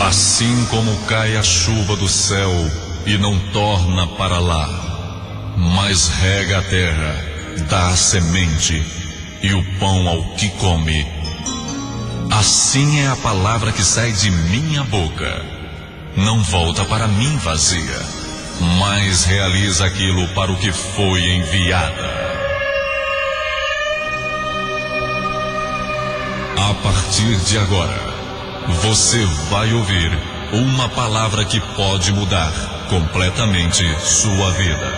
Assim como cai a chuva do céu e não torna para lá, mas rega a terra, dá a semente e o pão ao que come, assim é a palavra que sai de minha boca. Não volta para mim vazia, mas realiza aquilo para o que foi enviada. A partir de agora, você vai ouvir uma palavra que pode mudar completamente sua vida.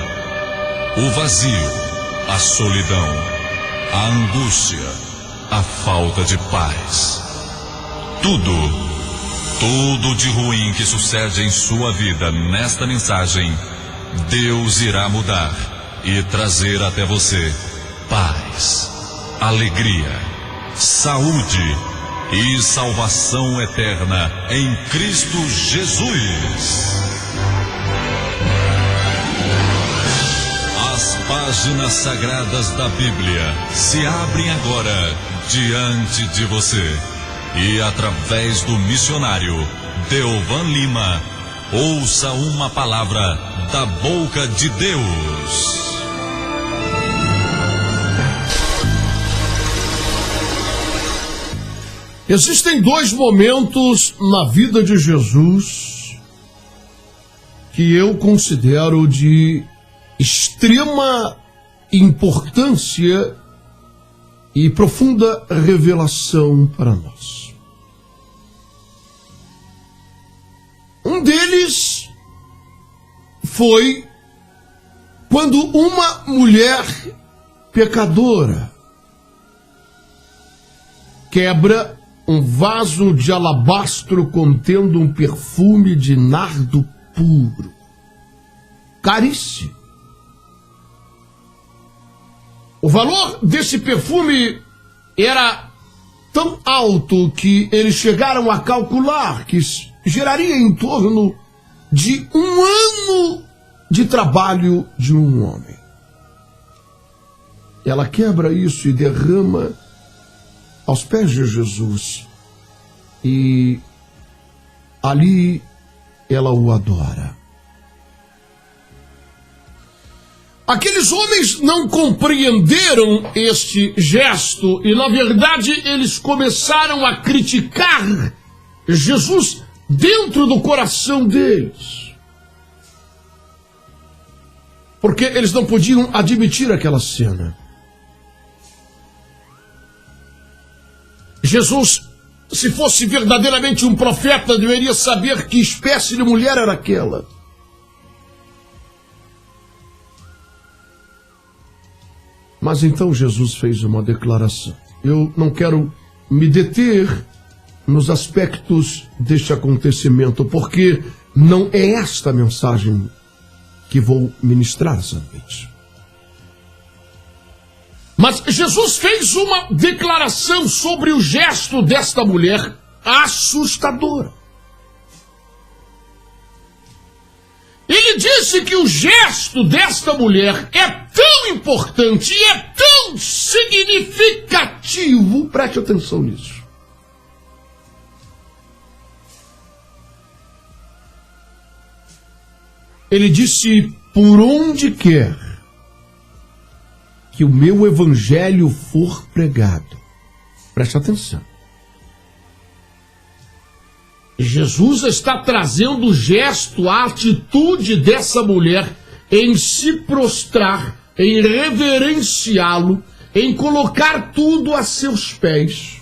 O vazio, a solidão, a angústia, a falta de paz. Tudo de ruim que sucede em sua vida nesta mensagem, Deus irá mudar e trazer até você paz, alegria, saúde e salvação eterna em Cristo Jesus. As páginas sagradas da Bíblia se abrem agora diante de você e através do missionário Deovan Lima, ouça uma palavra da boca de Deus. Existem dois momentos na vida de Jesus que eu considero de extrema importância e profunda revelação para nós. Um deles foi quando uma mulher pecadora quebra um vaso de alabastro contendo um perfume de nardo puro, caríssimo. O valor desse perfume era tão alto que eles chegaram a calcular que geraria em torno de 1 ano de trabalho de um homem. Ela quebra isso e derrama aos pés de Jesus, e ali ela o adora. Aqueles homens não compreenderam este gesto e, na verdade, eles começaram a criticar Jesus dentro do coração deles, porque eles não podiam admitir aquela cena. Jesus, se fosse verdadeiramente um profeta, deveria saber que espécie de mulher era aquela. Mas então Jesus fez uma declaração. Eu não quero me deter nos aspectos deste acontecimento, porque não é esta mensagem que vou ministrar essa noite. Mas Jesus fez uma declaração sobre o gesto desta mulher assustadora. Ele disse que o gesto desta mulher é tão importante e é tão significativo, preste atenção nisso. Ele disse: por onde quer que o meu evangelho for pregado. Preste atenção. Jesus está trazendo o gesto, a atitude dessa mulher em se prostrar, em reverenciá-lo, em colocar tudo a seus pés.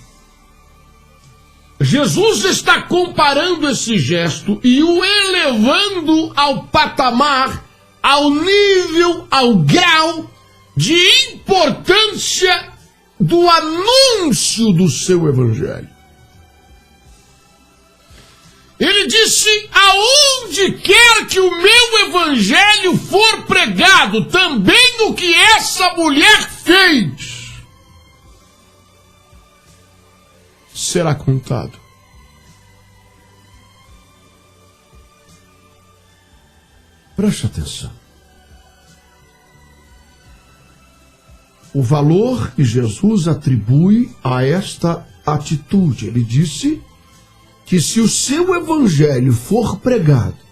Jesus está comparando esse gesto e o elevando ao patamar, ao nível, ao grau de importância do anúncio do seu evangelho. Ele disse: aonde quer que o meu evangelho for pregado, também o que essa mulher fez será contado. Preste atenção. O valor que Jesus atribui a esta atitude. Ele disse: que se o seu evangelho for pregado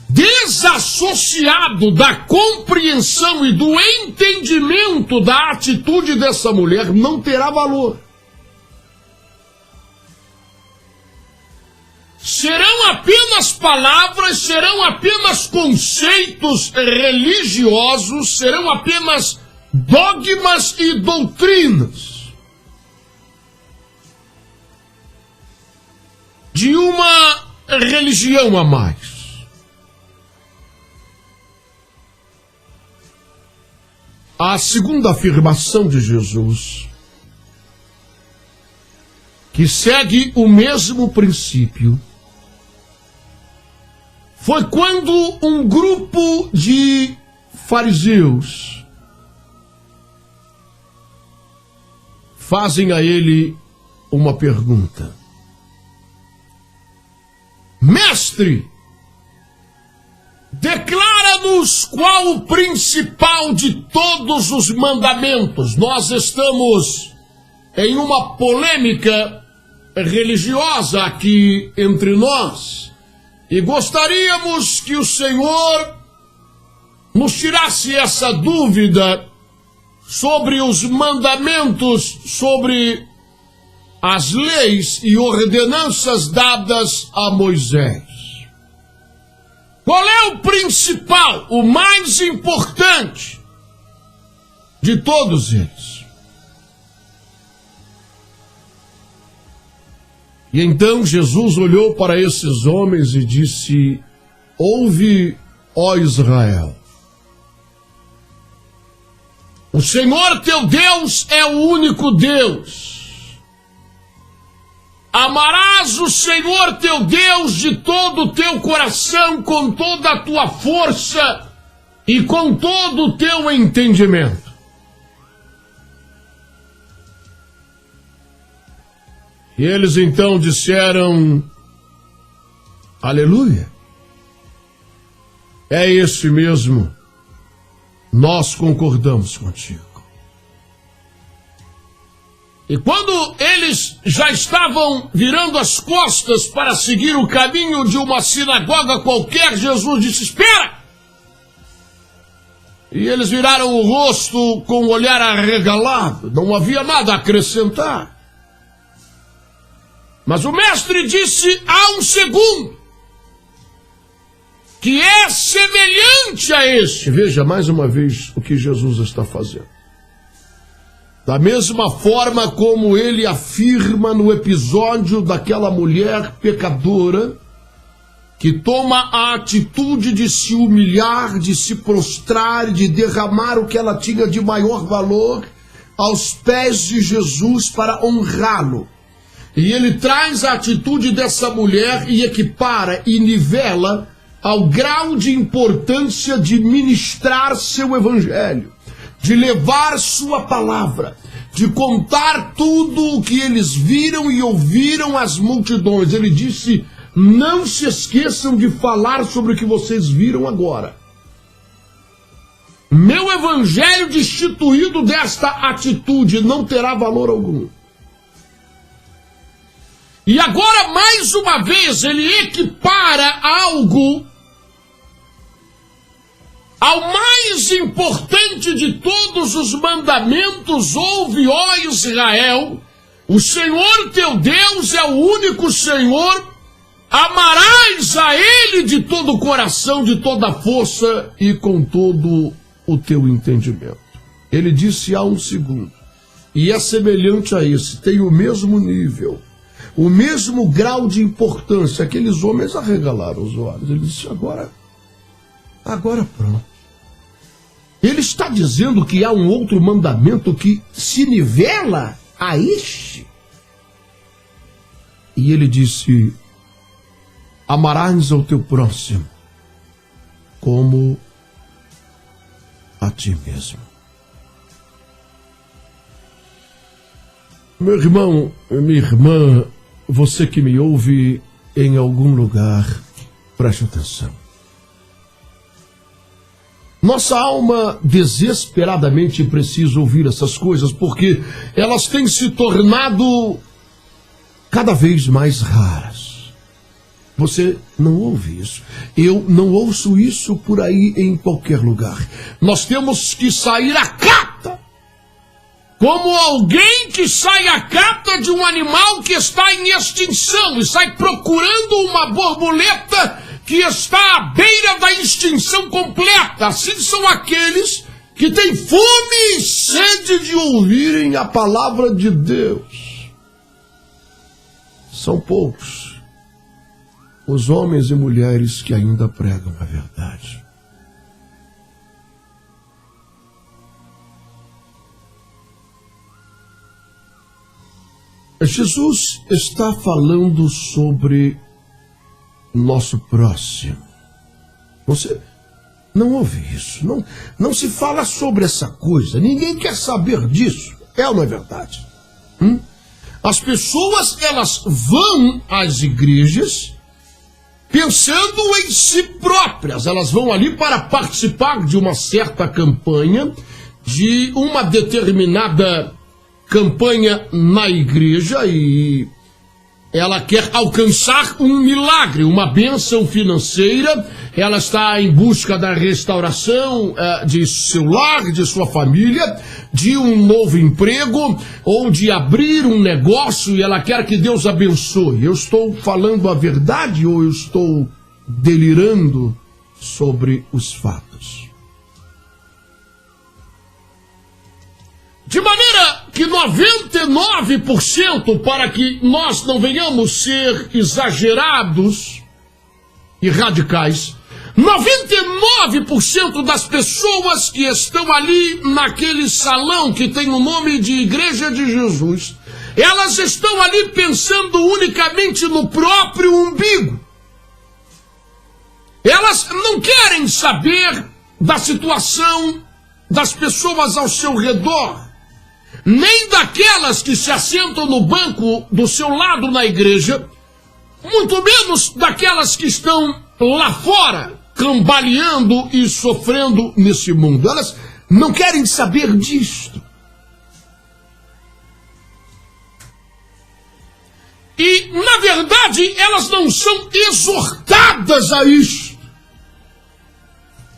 desassociado da compreensão e do entendimento da atitude dessa mulher, não terá valor. Serão apenas palavras, serão apenas conceitos religiosos, serão apenas dogmas e doutrinas de uma religião a mais. A segunda afirmação de Jesus, que segue o mesmo princípio, foi quando um grupo de fariseus fazem a ele uma pergunta: Mestre, declara-nos qual o principal de todos os mandamentos. Nós estamos em uma polêmica religiosa aqui entre nós e gostaríamos que o Senhor nos tirasse essa dúvida sobre os mandamentos, sobre as leis e ordenanças dadas a Moisés. Qual é o principal, o mais importante de todos eles? E então Jesus olhou para esses homens e disse: ouve, ó Israel, o Senhor teu Deus é o único Deus. Amarás o Senhor teu Deus de todo o teu coração, com toda a tua força e com todo o teu entendimento. E eles então disseram: aleluia, é esse mesmo, nós concordamos contigo. E quando eles já estavam virando as costas para seguir o caminho de uma sinagoga qualquer, Jesus disse: espera! E eles viraram o rosto com o olhar arregalado, não havia nada a acrescentar. Mas o mestre disse: há um segundo, que é semelhante a este. Veja mais uma vez o que Jesus está fazendo. Da mesma forma como ele afirma no episódio daquela mulher pecadora, que toma a atitude de se humilhar, de se prostrar, de derramar o que ela tinha de maior valor aos pés de Jesus para honrá-lo. E ele traz a atitude dessa mulher e equipara e nivela ao grau de importância de ministrar seu evangelho, de levar sua palavra, de contar tudo o que eles viram e ouviram às multidões. Ele disse: não se esqueçam de falar sobre o que vocês viram agora. Meu evangelho destituído desta atitude não terá valor algum. E agora, mais uma vez, ele equipara algo ao mais importante de todos os mandamentos. Ouve, ó Israel, o Senhor teu Deus é o único Senhor, amarás a Ele de todo o coração, de toda a força e com todo o teu entendimento. Ele disse: há um segundo, e é semelhante a esse, tem o mesmo nível, o mesmo grau de importância. Aqueles homens arregalaram os olhos. Ele disse: agora pronto. Ele está dizendo que há um outro mandamento que se nivela a este. E ele disse: amarás ao teu próximo como a ti mesmo. Meu irmão, minha irmã, você que me ouve em algum lugar, preste atenção. Nossa alma desesperadamente precisa ouvir essas coisas, porque elas têm se tornado cada vez mais raras. Você não ouve isso. Eu não ouço isso por aí em qualquer lugar. Nós temos que sair à cata, como alguém que sai à cata de um animal que está em extinção e sai procurando uma borboleta que está à beira da extinção completa. Assim são aqueles que têm fome e sede de ouvirem a palavra de Deus. São poucos os homens e mulheres que ainda pregam a verdade. Jesus está falando sobre nosso próximo. Você não ouve isso, não se fala sobre essa coisa, ninguém quer saber disso, é ou não é verdade? As pessoas, elas vão às igrejas pensando em si próprias, elas vão ali para participar de uma certa campanha, de uma determinada campanha na igreja, e ela quer alcançar um milagre, uma bênção financeira. Ela está em busca da restauração de seu lar, de sua família, de um novo emprego ou de abrir um negócio, e ela quer que Deus abençoe. Eu estou falando a verdade ou eu estou delirando sobre os fatos? De maneira que 99%, para que nós não venhamos ser exagerados e radicais, 99% das pessoas que estão ali naquele salão que tem o nome de Igreja de Jesus, elas estão ali pensando unicamente no próprio umbigo. Elas não querem saber da situação das pessoas ao seu redor, nem daquelas que se assentam no banco do seu lado na igreja, muito menos daquelas que estão lá fora, cambaleando e sofrendo nesse mundo. Elas não querem saber disto. E, na verdade, elas não são exortadas a isto.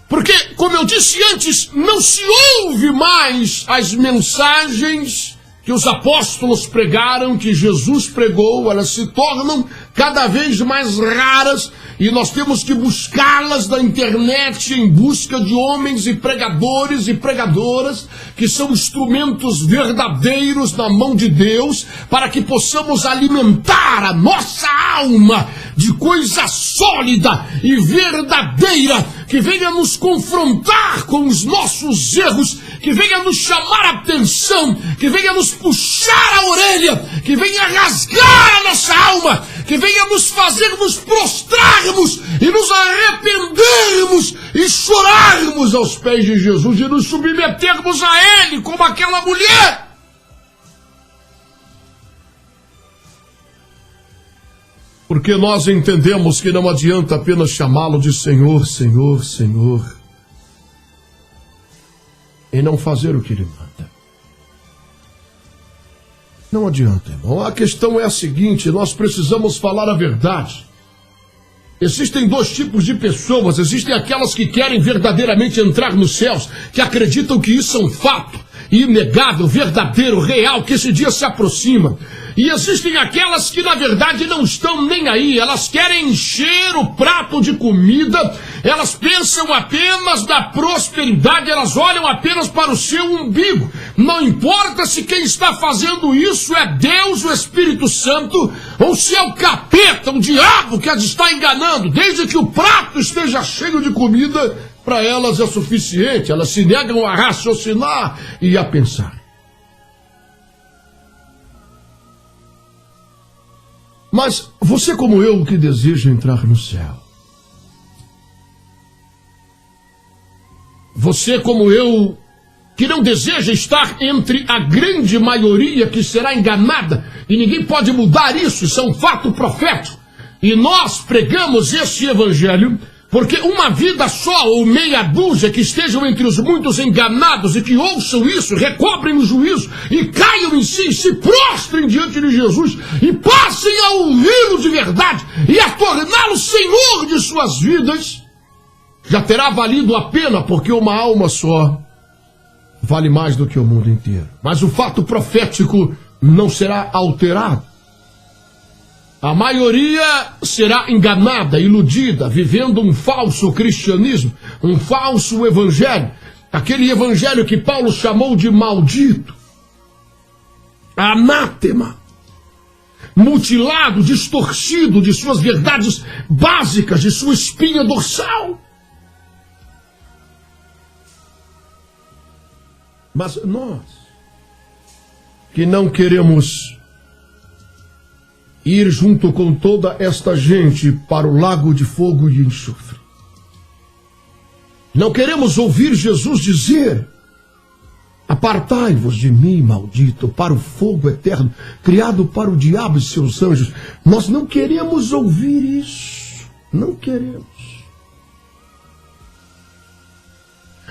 Porque, como eu disse antes, não se ouve mais as mensagens que os apóstolos pregaram, que Jesus pregou. Elas se tornam cada vez mais raras e nós temos que buscá-las na internet em busca de homens e pregadores e pregadoras que são instrumentos verdadeiros na mão de Deus, para que possamos alimentar a nossa alma de coisa sólida e verdadeira, que venha nos confrontar com os nossos erros, que venha nos chamar a atenção, que venha nos puxar a orelha, que venha rasgar a nossa alma, que venha nos fazer nos prostrarmos e nos arrependermos e chorarmos aos pés de Jesus e nos submetermos a Ele como aquela mulher. Porque nós entendemos que não adianta apenas chamá-lo de Senhor, Senhor, Senhor, e não fazer o que Ele manda. Não adianta, irmão. A questão é a seguinte: nós precisamos falar a verdade. Existem dois tipos de pessoas. Existem aquelas que querem verdadeiramente entrar nos céus, que acreditam que isso é um fato inegável, verdadeiro, real, que esse dia se aproxima. E existem aquelas que na verdade não estão nem aí, elas querem encher o prato de comida, elas pensam apenas na prosperidade, elas olham apenas para o seu umbigo. Não importa se quem está fazendo isso é Deus, o Espírito Santo, ou se é o capeta, o diabo que as está enganando, desde que o prato esteja cheio de comida, para elas é suficiente, elas se negam a raciocinar e a pensar. Mas você, como eu, que deseja entrar no céu, você, como eu, que não deseja estar entre a grande maioria que será enganada, e ninguém pode mudar isso, isso é um fato profético, e nós pregamos este evangelho Porque uma vida só ou meia dúzia que estejam entre os muitos enganados e que ouçam isso, recobrem o juízo e caiam em si, e se prostrem diante de Jesus e passem a ouvi-lo de verdade e a torná-lo Senhor de suas vidas, já terá valido a pena, porque uma alma só vale mais do que o mundo inteiro. Mas o fato profético não será alterado. A maioria será enganada, iludida, vivendo um falso cristianismo, um falso evangelho, aquele evangelho que Paulo chamou de maldito, anátema, mutilado, distorcido de suas verdades básicas, de sua espinha dorsal. Mas nós, que não queremos ir junto com toda esta gente para o lago de fogo e enxofre, não queremos ouvir Jesus dizer: apartai-vos de mim, maldito, para o fogo eterno, criado para o diabo e seus anjos. Nós não queremos ouvir isso. Não queremos.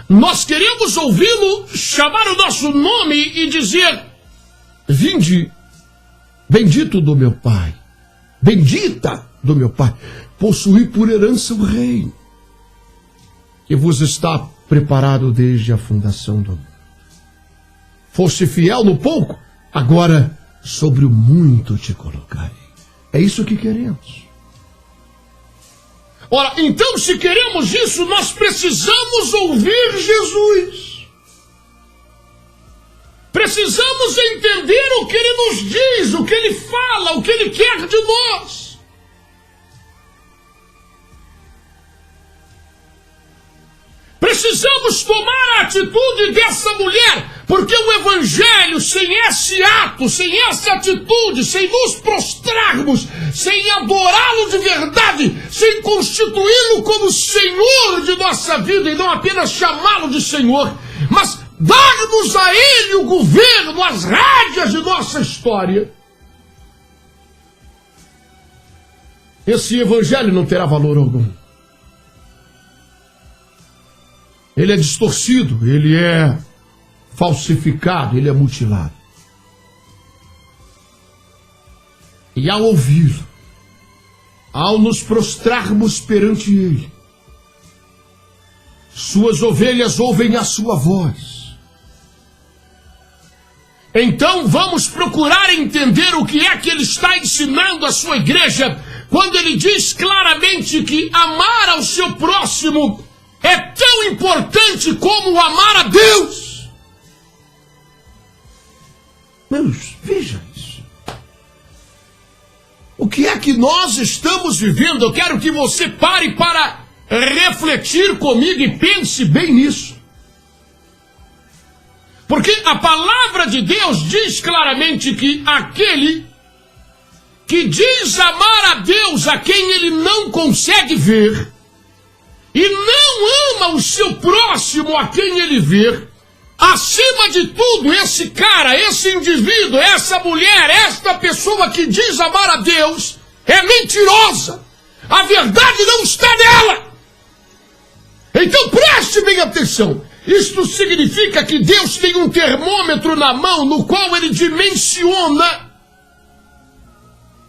Nós queremos ouvi-lo chamar o nosso nome e dizer: vinde, bendito do meu Pai, bendita do meu Pai, possuí por herança o reino que vos está preparado desde a fundação do mundo. Foste fiel no pouco, agora sobre o muito te colocarei. É isso que queremos. Ora, então, se queremos isso, nós precisamos ouvir Jesus. Precisamos entender o que Ele nos diz, o que Ele fala, o que Ele quer de nós. Precisamos tomar a atitude dessa mulher, porque o Evangelho, sem esse ato, sem essa atitude, sem nos prostrarmos, sem adorá-lo de verdade, sem constituí-lo como Senhor de nossa vida, e não apenas chamá-lo de Senhor, mas dar-nos a Ele o governo, as rédeas de nossa história, esse Evangelho não terá valor algum. Ele é distorcido, ele é falsificado, ele é mutilado. E ao ouvi-lo, ao nos prostrarmos perante Ele, suas ovelhas ouvem a sua voz. Então vamos procurar entender o que é que Ele está ensinando à sua igreja, quando Ele diz claramente que amar ao seu próximo é tão importante como amar a Deus. Meus, veja isso. O que é que nós estamos vivendo? Eu quero que você pare para refletir comigo e pense bem nisso. Porque a palavra de Deus diz claramente que aquele que diz amar a Deus a quem ele não consegue ver, e não ama o seu próximo a quem ele vê, acima de tudo, esse cara, esse indivíduo, essa mulher, esta pessoa que diz amar a Deus, é mentirosa. A verdade não está nela. Então preste bem atenção. Isto significa que Deus tem um termômetro na mão no qual Ele dimensiona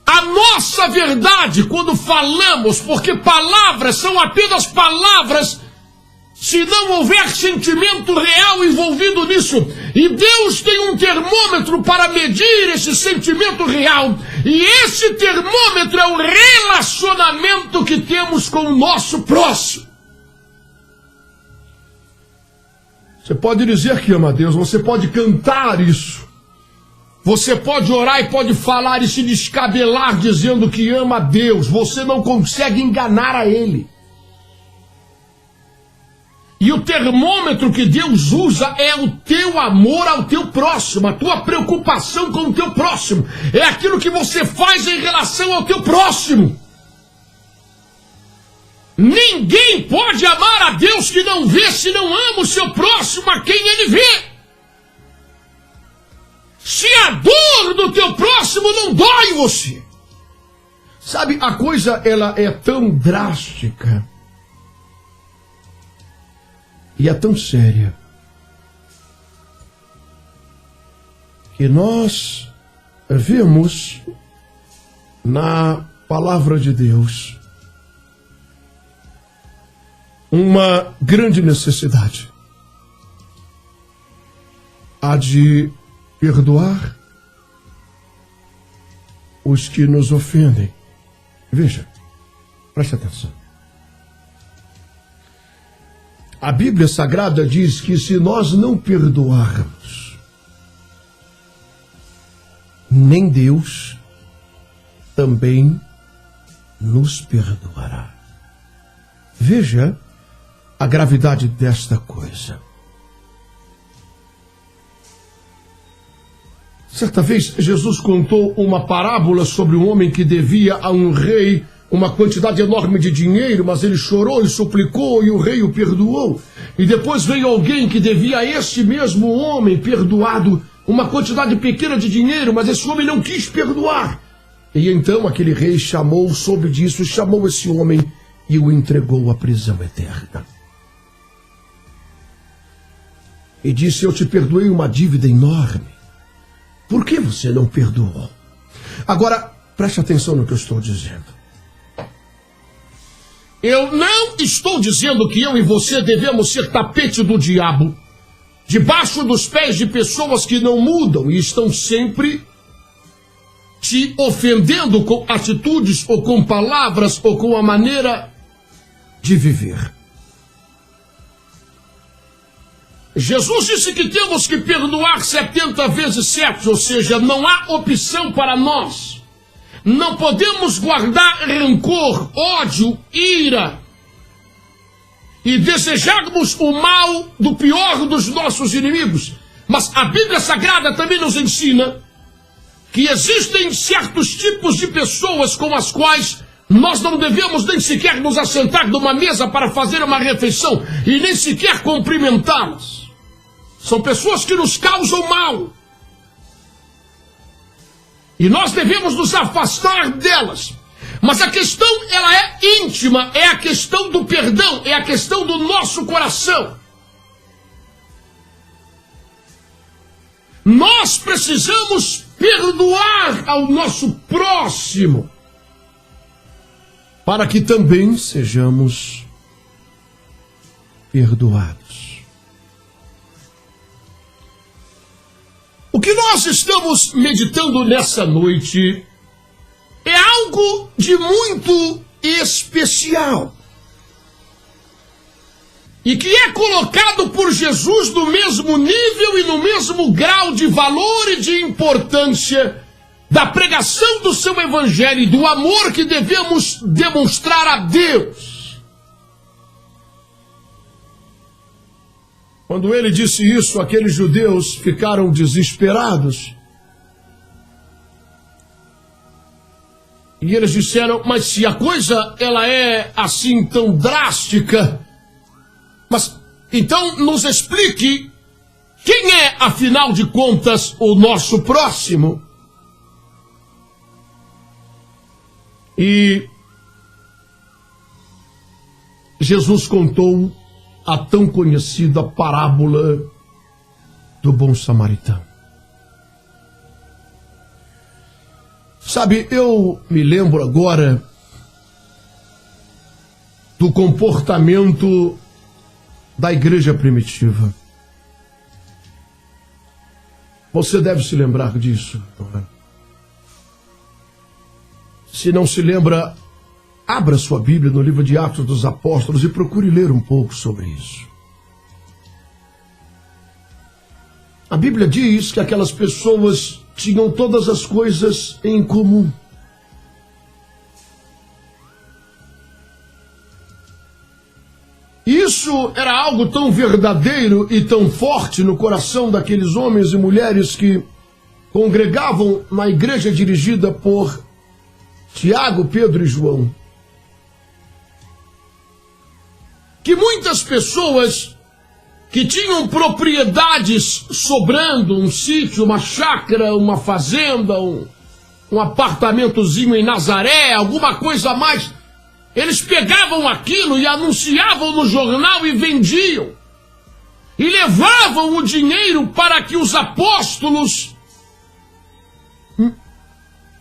a nossa verdade quando falamos, porque palavras são apenas palavras se não houver sentimento real envolvido nisso. E Deus tem um termômetro para medir esse sentimento real. E esse termômetro é o relacionamento que temos com o nosso próximo. Você pode dizer que ama a Deus, você pode cantar isso. Você pode orar e pode falar e se descabelar dizendo que ama a Deus. Você não consegue enganar a Ele. E o termômetro que Deus usa é o teu amor ao teu próximo, a tua preocupação com o teu próximo. É aquilo que você faz em relação ao teu próximo. Ninguém pode amar a Deus que não vê, se não ama o seu próximo a quem ele vê. Se a dor do teu próximo não dói você. Sabe, a coisa ela é tão drástica e é tão séria que nós vemos na palavra de Deus uma grande necessidade: a de perdoar os que nos ofendem. Veja, preste atenção. A Bíblia Sagrada diz que se nós não perdoarmos, nem Deus também nos perdoará. Veja a gravidade desta coisa. Certa vez, Jesus contou uma parábola sobre um homem que devia a um rei uma quantidade enorme de dinheiro, mas ele chorou e suplicou e o rei o perdoou. E depois veio alguém que devia a este mesmo homem perdoado uma quantidade pequena de dinheiro, mas esse homem não quis perdoar. E então aquele rei soube disso, chamou esse homem e o entregou à prisão eterna. E disse: eu te perdoei uma dívida enorme. Por que você não perdoou? Agora, preste atenção no que eu estou dizendo. Eu não estou dizendo que eu e você devemos ser tapete do diabo, debaixo dos pés de pessoas que não mudam e estão sempre te ofendendo com atitudes ou com palavras ou com a maneira de viver. Jesus disse que temos que perdoar 70 vezes 7, ou seja, não há opção para nós. Não podemos guardar rancor, ódio, ira e desejarmos o mal do pior dos nossos inimigos. Mas a Bíblia Sagrada também nos ensina que existem certos tipos de pessoas com as quais nós não devemos nem sequer nos assentar numa mesa para fazer uma refeição e nem sequer cumprimentá-las. São pessoas que nos causam mal. E nós devemos nos afastar delas. Mas a questão, ela é íntima, é a questão do perdão, é a questão do nosso coração. Nós precisamos perdoar ao nosso próximo, para que também sejamos perdoados. O que nós estamos meditando nessa noite é algo de muito especial e que é colocado por Jesus no mesmo nível e no mesmo grau de valor e de importância da pregação do seu evangelho e do amor que devemos demonstrar a Deus. Quando ele disse isso, aqueles judeus ficaram desesperados. E eles disseram: mas se a coisa ela é assim tão drástica, mas então nos explique quem é, afinal de contas, o nosso próximo. E Jesus contou a tão conhecida parábola do bom samaritano. Sabe, eu me lembro agora do comportamento da igreja primitiva. Você deve se lembrar disso, não é? Se não se lembra, abra sua Bíblia no livro de Atos dos Apóstolos e procure ler um pouco sobre isso. A Bíblia diz que aquelas pessoas tinham todas as coisas em comum. Isso era algo tão verdadeiro e tão forte no coração daqueles homens e mulheres que congregavam na igreja dirigida por Tiago, Pedro e João, que muitas pessoas que tinham propriedades sobrando, um sítio, uma chácara, uma fazenda, um apartamentozinho em Nazaré, alguma coisa a mais, eles pegavam aquilo e anunciavam no jornal e vendiam. e levavam o dinheiro para que os apóstolos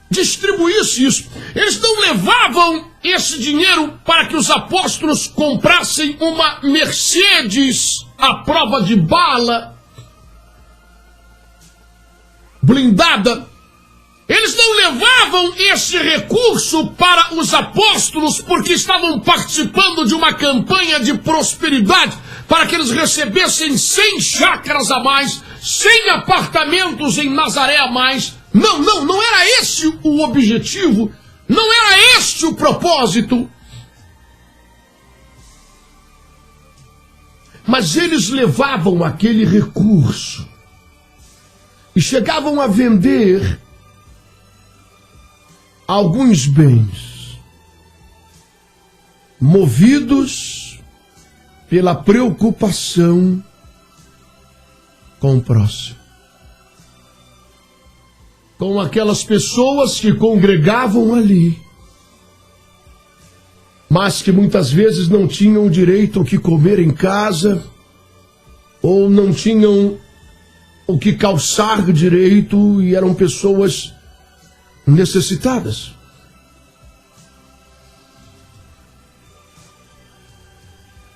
distribuíssem isso. Eles não levavam esse dinheiro para que os apóstolos comprassem uma Mercedes à prova de bala, blindada. Eles não levavam esse recurso para os apóstolos porque estavam participando de uma campanha de prosperidade, para que eles recebessem 100 chácaras a mais, 100 apartamentos em Nazaré a mais. Não era esse o objetivo, não era este o propósito. Mas eles levavam aquele recurso e chegavam a vender alguns bens, movidos pela preocupação com o próximo, com aquelas pessoas que congregavam ali, mas que muitas vezes não tinham o direito ao que comer em casa, ou não tinham o que calçar direito, e eram pessoas necessitadas.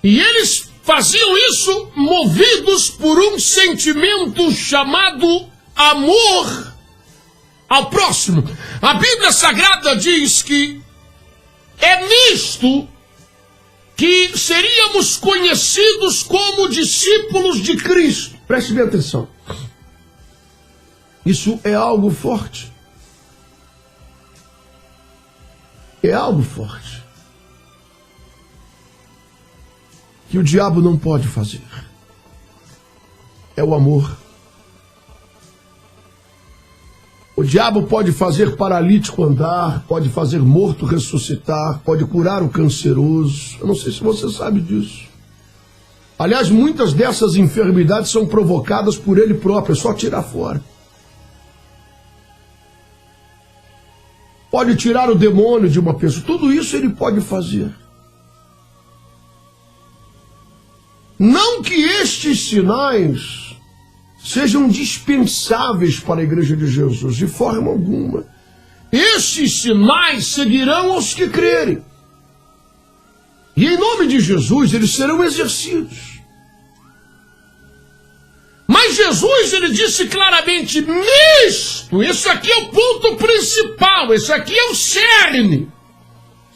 E eles faziam isso movidos por um sentimento chamado amor ao próximo. A Bíblia Sagrada diz que é nisto que seríamos conhecidos como discípulos de Cristo. Preste bem atenção. Isso é algo forte. É algo forte que o diabo não pode fazer. É o amor. O diabo pode fazer paralítico andar, pode fazer morto ressuscitar, pode curar o canceroso. Eu não sei se você sabe disso. Aliás, muitas dessas enfermidades são provocadas por ele próprio, é só tirar fora. Pode tirar o demônio de uma pessoa, tudo isso ele pode fazer. Não que estes sinais sejam dispensáveis para a igreja de Jesus, de forma alguma. Estes sinais seguirão aos que crerem. E em nome de Jesus eles serão exercidos. Mas Jesus, ele disse claramente, nisto, isso aqui é o ponto principal, isso aqui é o cerne.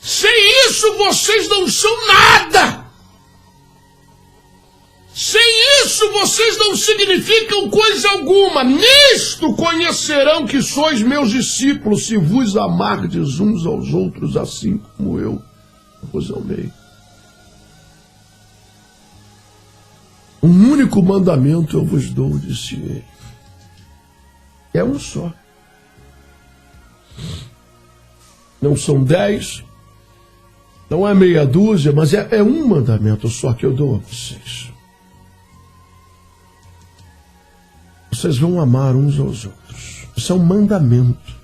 Sem isso vocês não são nada. Sem isso vocês não significam coisa alguma. Nisto conhecerão que sois meus discípulos, se vos amardes uns aos outros, assim como eu vos amei. Um único mandamento eu vos dou, disse ele. É um só. Não são 10, não é meia dúzia, mas é um mandamento só que eu dou a vocês. Vocês vão amar uns aos outros. Isso é um mandamento.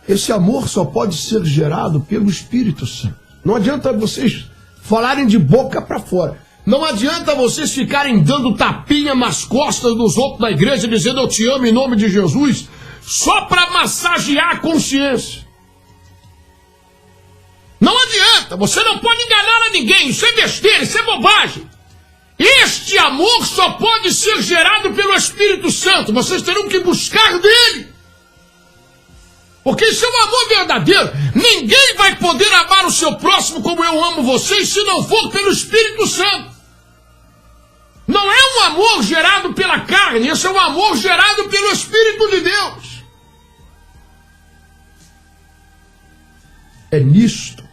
Esse amor só pode ser gerado pelo Espírito Santo. Não adianta vocês falarem de boca para fora. Não adianta vocês ficarem dando tapinha nas costas dos outros da igreja, dizendo eu te amo em nome de Jesus, só para massagear a consciência. Não adianta, você não pode enganar a ninguém, isso é besteira, isso é bobagem. Este amor só pode ser gerado pelo Espírito Santo, vocês terão que buscar dele. Porque isso é um amor verdadeiro. Ninguém vai poder amar o seu próximo como eu amo vocês se não for pelo Espírito Santo. Não é um amor gerado pela carne, esse é um amor gerado pelo Espírito de Deus. É nisto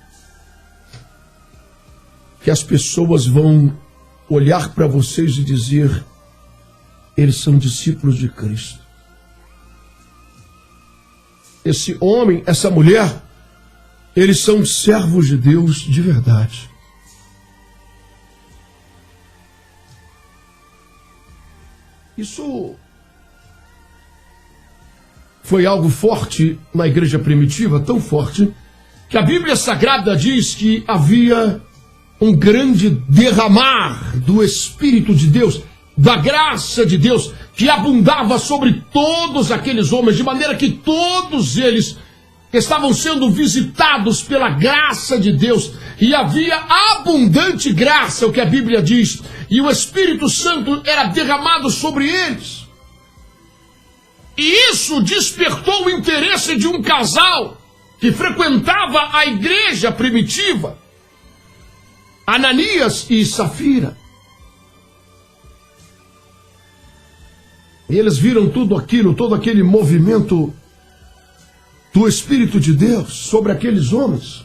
que as pessoas vão olhar para vocês e dizer, eles são discípulos de Cristo. Esse homem, essa mulher, eles são servos de Deus de verdade. Isso foi algo forte na igreja primitiva, tão forte, que a Bíblia Sagrada diz que havia um grande derramar do Espírito de Deus, da graça de Deus, que abundava sobre todos aqueles homens, de maneira que todos eles estavam sendo visitados pela graça de Deus, e havia abundante graça, o que a Bíblia diz, e o Espírito Santo era derramado sobre eles. E isso despertou o interesse de um casal que frequentava a igreja primitiva, Ananias e Safira. E eles viram tudo aquilo, todo aquele movimento do Espírito de Deus sobre aqueles homens.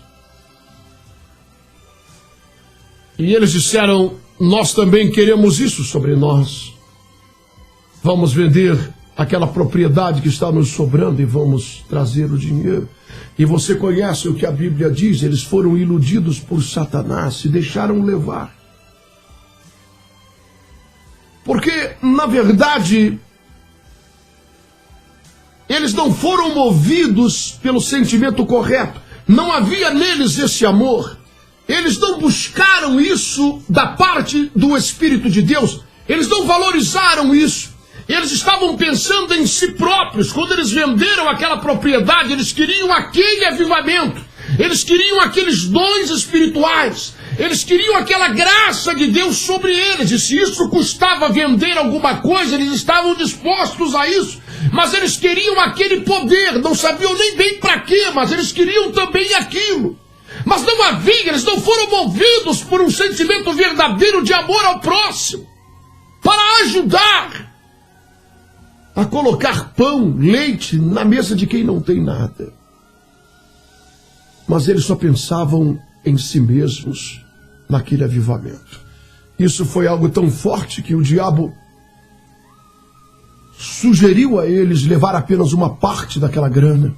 E eles disseram: nós também queremos isso sobre nós. Vamos vender aquela propriedade que está nos sobrando e vamos trazer o dinheiro. E você conhece o que a Bíblia diz, eles foram iludidos por Satanás, se deixaram levar. Porque, na verdade, eles não foram movidos pelo sentimento correto. Não havia neles esse amor. Eles não buscaram isso da parte do Espírito de Deus. Eles não valorizaram isso. Eles estavam pensando em si próprios. Quando eles venderam aquela propriedade, eles queriam aquele avivamento. Eles queriam aqueles dons espirituais. Eles queriam aquela graça de Deus sobre eles. E se isso custava vender alguma coisa, eles estavam dispostos a isso. Mas eles queriam aquele poder. Não sabiam nem bem para quê, mas eles queriam também aquilo. Mas não havia, eles não foram movidos por um sentimento verdadeiro de amor ao próximo, para ajudar a colocar pão, leite na mesa de quem não tem nada. Mas eles só pensavam em si mesmos, naquele avivamento. Isso foi algo tão forte que o diabo sugeriu a eles levar apenas uma parte daquela grana.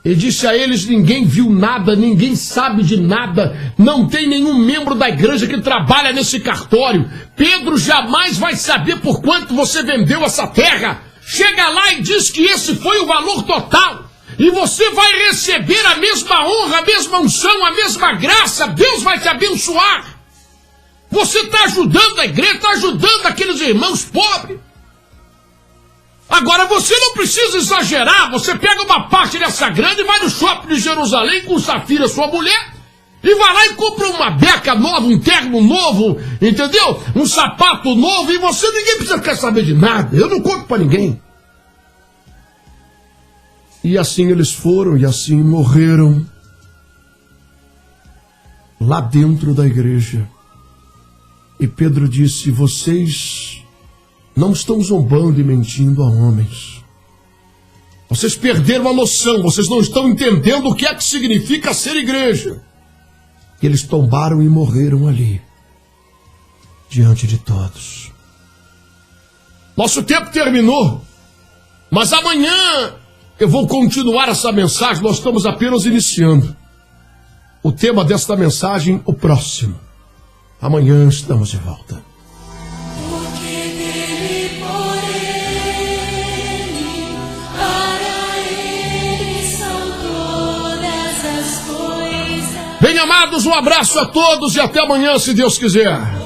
E disse a eles: ninguém viu nada, ninguém sabe de nada, não tem nenhum membro da igreja que trabalha nesse cartório. Pedro jamais vai saber por quanto você vendeu essa terra. Chega lá e diz que esse foi o valor total. E você vai receber a mesma honra, a mesma unção, a mesma graça. Deus vai te abençoar. Você está ajudando a igreja, está ajudando aqueles irmãos pobres. Agora você não precisa exagerar. Você pega uma parte dessa grana e vai no shopping de Jerusalém com Safira, sua mulher, e vai lá e compra uma beca nova, um terno novo, entendeu? Um sapato novo, e ninguém precisa saber de nada. Eu não conto para ninguém. E assim eles foram e assim morreram lá dentro da igreja. E Pedro disse: vocês não estão zombando e mentindo a homens. Vocês perderam a noção, vocês não estão entendendo o que é que significa ser igreja. E eles tombaram e morreram ali, diante de todos. Nosso tempo terminou, mas amanhã eu vou continuar essa mensagem, nós estamos apenas iniciando. O tema desta mensagem, o próximo. Amanhã estamos de volta. Bem amados, um abraço a todos e até amanhã, se Deus quiser.